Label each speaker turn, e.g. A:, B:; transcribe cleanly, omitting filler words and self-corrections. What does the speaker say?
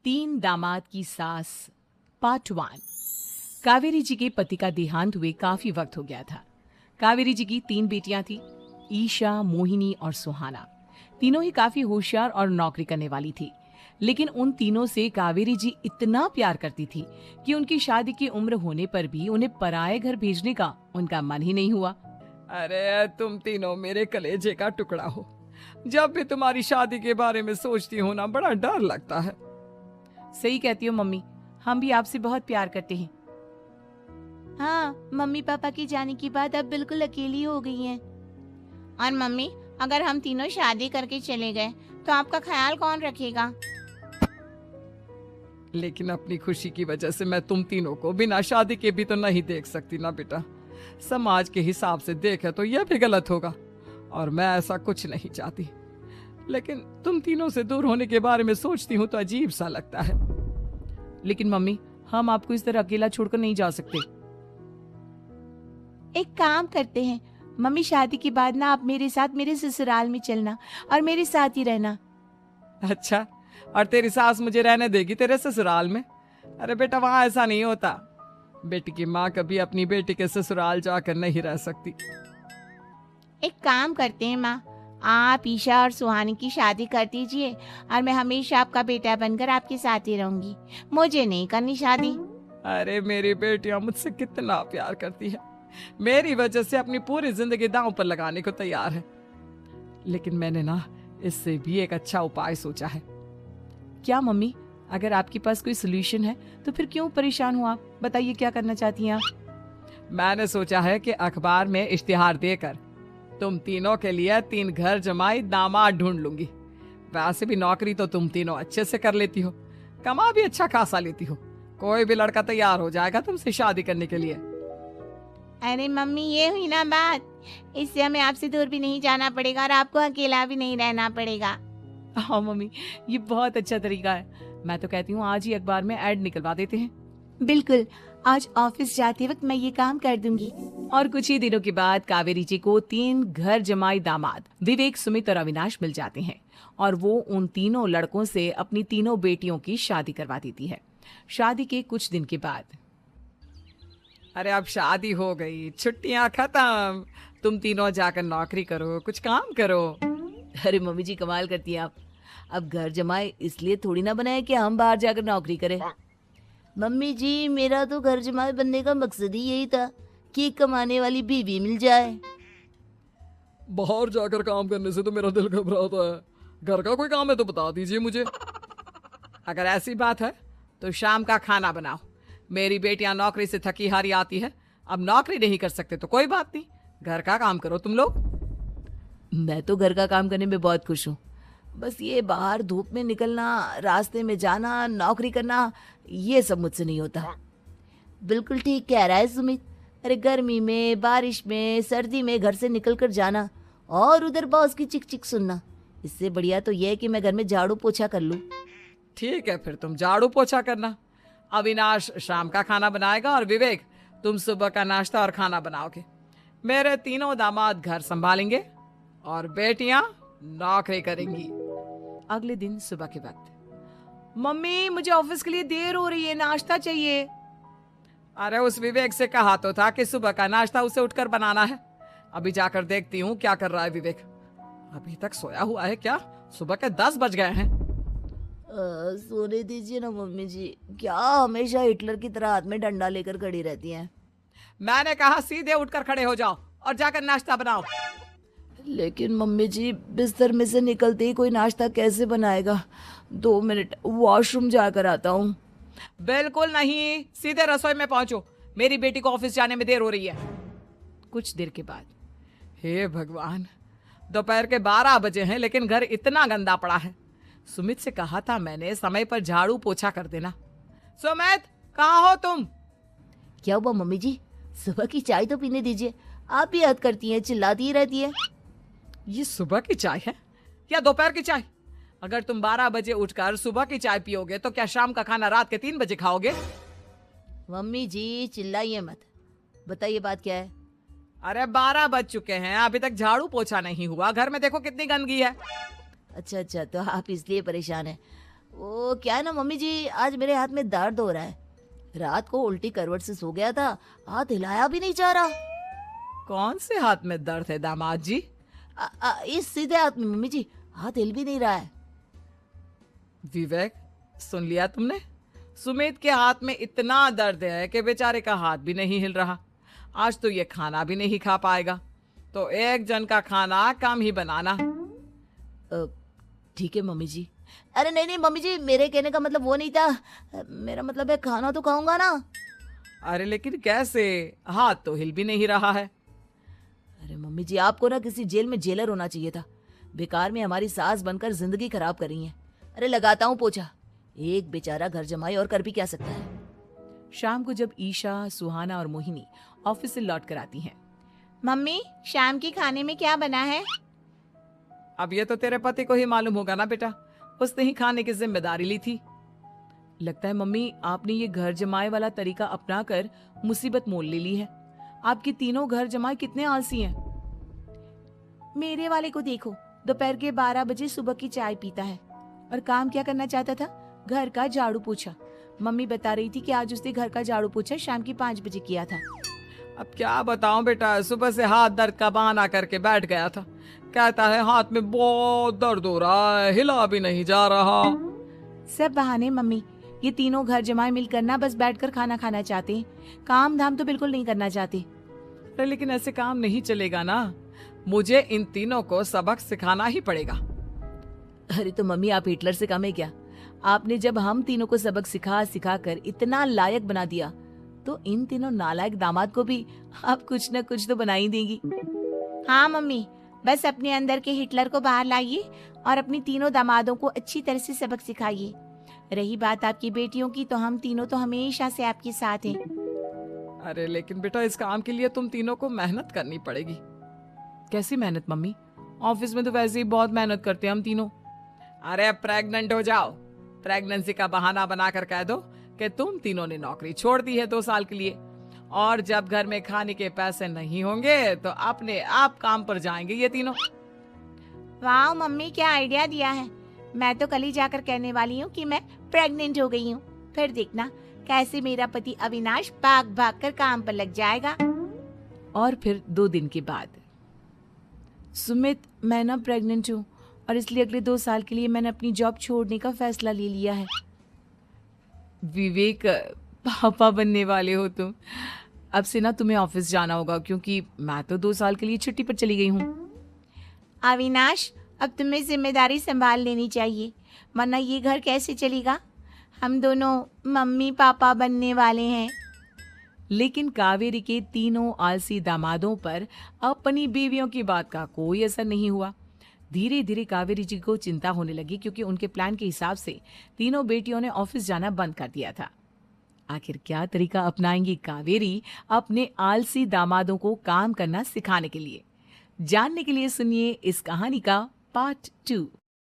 A: तीन दामाद की सास पार्ट 1। कावेरी जी के पति का देहांत हुए काफी वक्त हो गया था। कावेरी जी की 3 बेटियां थी, ईशा, मोहिनी और सुहाना। तीनों ही काफी होशियार और नौकरी करने वाली थी, लेकिन उन तीनों से कावेरी जी इतना प्यार करती थी कि उनकी शादी की उम्र होने पर भी उन्हें पराये घर भेजने का उनका मन ही नहीं हुआ।
B: अरे तुम तीनों मेरे कलेजे का टुकड़ा हो। जब भी तुम्हारी शादी के बारे में सोचती हूँ ना, बड़ा डर लगता है।
A: सही कहती हो मम्मी, हम भी आपसे बहुत प्यार करते हैं।
C: हाँ, मम्मी पापा के जाने के बाद अब बिल्कुल अकेली हो गई हैं। और मम्मी, अगर हम तीनों शादी करके चले गए तो आपका ख्याल कौन रखेगा?
B: लेकिन अपनी खुशी की वजह से मैं तुम तीनों को बिना शादी के भी तो नहीं देख सकती ना बेटा। समाज के हिसाब से देखे तो यह भी गलत होगा और मैं ऐसा कुछ नहीं चाहती। लेकिन तुम तीनों से दूर होने के बारे में सोचती हूँ तो अजीब सा लगता है।
A: लेकिन मम्मी, हम आपको इस तरह अकेला छोड़कर नहीं जा सकते।
C: एक काम करते हैं मम्मी, शादी के बाद ना आप मेरे साथ मेरे ससुराल में चलना और मेरे साथ ही रहना।
B: अच्छा, और तेरी सास मुझे रहने देगी तेरे ससुराल में? अरे बेटा, वहां ऐसा नहीं होता। बेटी की माँ कभी अपनी बेटी के ससुराल जाकर नहीं रह सकती।
C: एक काम करते हैं माँ, आप ईशा और सुहानी की शादी कर दीजिए और मैं हमेशा आपका बेटा बनकर आपके साथ ही रहूंगी। मुझे नहीं करनी शादी।
B: अरे मेरी बेटियां मुझसे कितना प्यार करती है, मेरी वजह से अपनी पूरी जिंदगी दांव पर लगाने को तैयार है। लेकिन मैंने ना इससे भी एक अच्छा उपाय सोचा है।
A: क्या मम्मी? अगर आपके पास कोई सोल्यूशन है तो फिर क्यों परेशान हो आप? बताइए, क्या करना चाहती हैं आप?
B: मैंने सोचा है कि अखबार में इश्तिहार देकर तुम तीनों के लिए 3 घर जमाई दामाद ढूंढ लूंगी। वैसे भी नौकरी तो तुम तीनों अच्छे से कर लेती हो, कमा भी अच्छा खासा लेती हो। कोई भी लड़का तैयार हो जाएगा तुमसे शादी करने के लिए।
C: अरे मम्मी, ये हुई ना बात। इससे हमें आपसे दूर भी नहीं जाना पड़ेगा और आपको अकेला भी नहीं रहना पड़ेगा।
A: हाँ मम्मी, ये बहुत अच्छा तरीका है। मैं तो कहती हूँ आज ही अखबार में ऐड निकलवा देते हैं।
C: बिल्कुल, आज ऑफिस जाते वक्त मैं ये काम कर दूंगी।
A: और कुछ ही दिनों के बाद कावेरी जी को 3 घर जमाई दामाद विवेक, सुमित और अविनाश मिल जाते हैं और वो उन तीनों लड़कों से अपनी तीनों बेटियों की शादी करवा देती है। शादी के कुछ दिन के बाद,
B: अरे अब शादी हो गई, छुट्टियां खत्म, तुम तीनों जाकर नौकरी करो, कुछ काम करो।
A: अरे मम्मी जी, कमाल करती हैं आप। अब घर जमाए इसलिए थोड़ी ना बनाए कि हम बाहर जाकर नौकरी करें।
C: मम्मी जी, मेरा तो घर जमाई बनने का मकसद ही यही था कि कमाने वाली बीवी मिल जाए।
B: बाहर जाकर काम करने से तो मेरा दिल घबराता है। घर का कोई काम है तो बता दीजिए मुझे। अगर ऐसी बात है तो शाम का खाना बनाओ। मेरी बेटियां नौकरी से थकी हारी आती है, अब नौकरी नहीं कर सकते तो कोई बात नहीं, घर का काम करो तुम लोग।
A: मैं तो घर का काम करने में बहुत खुश हूँ, बस ये बाहर धूप में निकलना, रास्ते में जाना, नौकरी करना, ये सब मुझसे नहीं होता।
C: बिल्कुल ठीक कह रहा है सुमित। अरे गर्मी में, बारिश में, सर्दी में घर से निकल कर जाना और उधर बॉस की चिक चिक सुनना, इससे बढ़िया तो यह है कि मैं घर में झाड़ू पोछा कर लूं।
B: ठीक है, फिर तुम झाड़ू पोछा करना। अविनाश शाम का खाना बनाएगा और विवेक तुम सुबह का नाश्ता और खाना बनाओगे। मेरे तीनों दामाद घर संभालेंगे और बेटियां नौकरी करेंगी।
A: अगले दिन सुबह के वक्त, मम्मी मुझे ऑफिस के लिए देर हो रही है, नाश्ता चाहिए।
B: अरे उस विवेक से कहा तो था कि सुबह का नाश्ता उसे उठकर बनाना है। अभी जाकर देखती हूँ क्या कर रहा है विवेक। अभी तक सोया हुआ है क्या? सुबह के 10 बज गए हैं।
C: सोने दीजिए ना मम्मी जी, क्या हमेशा हिटलर की तरह हाथ में डंडा लेकर खड़ी रहती हैं?
B: मैंने कहा सीधे उठकर खड़े हो जाओ और जाकर नाश्ता बनाओ।
A: लेकिन मम्मी जी, बिस्तर में से निकलते ही कोई नाश्ता कैसे बनाएगा? 2 मिनट, वॉशरूम जाकर आता हूँ।
B: बिल्कुल नहीं, सीधे रसोई में पहुंचो, मेरी बेटी को ऑफिस जाने में देर हो रही है।
A: कुछ देर के बाद,
B: हे भगवान, दोपहर के 12 बजे हैं लेकिन घर इतना गंदा पड़ा है। सुमित से कहा था मैंने समय पर झाड़ू पोछा कर देना। सुमित, कहाँ हो तुम?
C: क्या हुआ मम्मी जी? सुबह की चाय तो पीने दीजिए, आप ही याद करती हैं, चिल्लाती ही रहती है।
B: ये सुबह की चाय है या दोपहर की चाय? अगर तुम 12 बजे उठकर सुबह की चाय पियोगे तो क्या शाम का खाना रात के 3 बजे खाओगे?
C: मम्मी जी चिल्लाइए मत, बताइए बात क्या है?
B: अरे 12 बज चुके हैं, अभी तक झाड़ू पोछा नहीं हुआ। घर में देखो कितनी गंदगी है।
C: अच्छा, तो आप इसलिए परेशान हैं। वो क्या है ना मम्मी जी, आज मेरे हाथ में दर्द हो रहा है। रात को उल्टी करवट से सो गया था, हाथ हिलाया भी नहीं जा रहा।
B: कौन से हाथ में दर्द है दामाद जी?
C: इस सीधे हाथ में मम्मी जी, हाथ हिल भी नहीं रहा है।
B: विवेक, सुन लिया तुमने? सुमित के हाथ में इतना दर्द है कि बेचारे का हाथ भी नहीं हिल रहा। आज तो ये खाना भी नहीं खा पाएगा, तो एक जन का खाना कम ही बनाना।
C: ठीक है मम्मी जी। अरे नहीं नहीं मम्मी जी, मेरे कहने का मतलब वो नहीं था। मेरा मतलब है खाना तो खाऊंगा ना।
B: अरे लेकिन कैसे? हाथ तो हिल भी नहीं रहा है।
C: अरे मम्मी जी, आपको ना किसी जेल में जेलर होना चाहिए था। बेकार में हमारी सास बनकर जिंदगी खराब कर रही है। अरे लगाता हूँ पोछा। एक बेचारा घर जमाए और कर भी क्या सकता है।
A: शाम को जब ईशा, सुहाना और मोहिनी ऑफिस से लौट कर आती हैं।
D: मम्मी, शाम के खाने में क्या बना है?
B: अब ये तो तेरे पति को ही मालूम होगा ना बेटा, उसने ही खाने की जिम्मेदारी ली थी।
A: लगता है मम्मी आपने ये घर जमाए वाला तरीका अपनाकर मुसीबत मोल ले ली है। आपके तीनों घर जमाए कितने आलसी हैं।
D: मेरे वाले को देखो, दोपहर के 12 बजे सुबह की चाय पीता है।
A: और काम क्या करना चाहता था? घर का झाड़ू पोछा। मम्मी बता रही थी कि आज उसने घर का झाड़ू पोछा शाम के 5 बजे किया था।
B: अब क्या बताऊं बेटा, सुबह से हाथ दर्द का बहाना करके बैठ गया था। कहता है हाथ में बहुत दर्द हो रहा है, हिला भी नहीं जा रहा।
A: सब बहाने मम्मी। ये तीनों घर जमाए मिलकर ना बस बैठकर खाना खाना चाहते हैं, काम धाम तो बिल्कुल नहीं करना चाहते।
B: अरे लेकिन ऐसे काम नहीं चलेगा ना, मुझे इन तीनों को सबक सिखाना ही पड़ेगा।
C: अरे तो मम्मी, आप हिटलर से कम है क्या? आपने जब हम तीनों को सबक सिखा सिखा कर इतना लायक बना दिया, तो इन तीनों नालायक दामाद को भी आप कुछ न कुछ तो बना ही देंगी।
D: हाँ मम्मी, बस अपने अंदर के हिटलर को बाहर लाइए और अपनी तीनों दामादों को अच्छी तरह से सबक सिखाइए। रही बात आपकी बेटियों की, तो हम तीनों तो हमेशा से आपके साथ हैं।
B: अरे लेकिन बेटा, इस काम के लिए तुम तीनों को मेहनत करनी पड़ेगी।
A: कैसी मेहनत मम्मी? ऑफिस में तो वैसे ही बहुत मेहनत करते हैं हम तीनों।
B: अरे प्रेग्नेंट हो जाओ, प्रेगनेंसी का बहाना बनाकर कह दो कि तुम तीनों ने नौकरी छोड़ दी है 2 साल के लिए, और जब घर में खाने के पैसे नहीं होंगे तो अपने आप काम पर जाएंगे ये तीनों।
D: वाह मम्मी, क्या आइडिया दिया है। मैं तो कल ही जाकर कहने वाली हूँ कि मैं प्रेग्नेंट हो गई हूँ। फिर देखना कैसे मेरा पति अविनाश भाग भाग कर काम पर लग जाएगा।
A: और फिर 2 दिन के बाद, सुमित मैं ना प्रेग्नेंट हूँ और इसलिए अगले 2 साल के लिए मैंने अपनी जॉब छोड़ने का फैसला ले लिया है। विवेक, पापा बनने वाले हो तुम। अब से ना तुम्हें ऑफिस जाना होगा, क्योंकि मैं तो 2 साल के लिए छुट्टी पर चली गई हूँ।
D: अविनाश, अब तुम्हें जिम्मेदारी संभाल लेनी चाहिए, वरना ये घर कैसे चलेगा। हम दोनों मम्मी पापा बनने वाले हैं।
A: लेकिन कावेरी के तीनों आलसी दामादों पर अपनी बीवियों की बात का कोई असर नहीं हुआ। धीरे धीरे कावेरी जी को चिंता होने लगी, क्योंकि उनके प्लान के हिसाब से तीनों बेटियों ने ऑफिस जाना बंद कर दिया था। आखिर क्या तरीका अपनाएंगी कावेरी अपने आलसी दामादों को काम करना सिखाने के लिए? जानने के लिए सुनिए इस कहानी का पार्ट 2।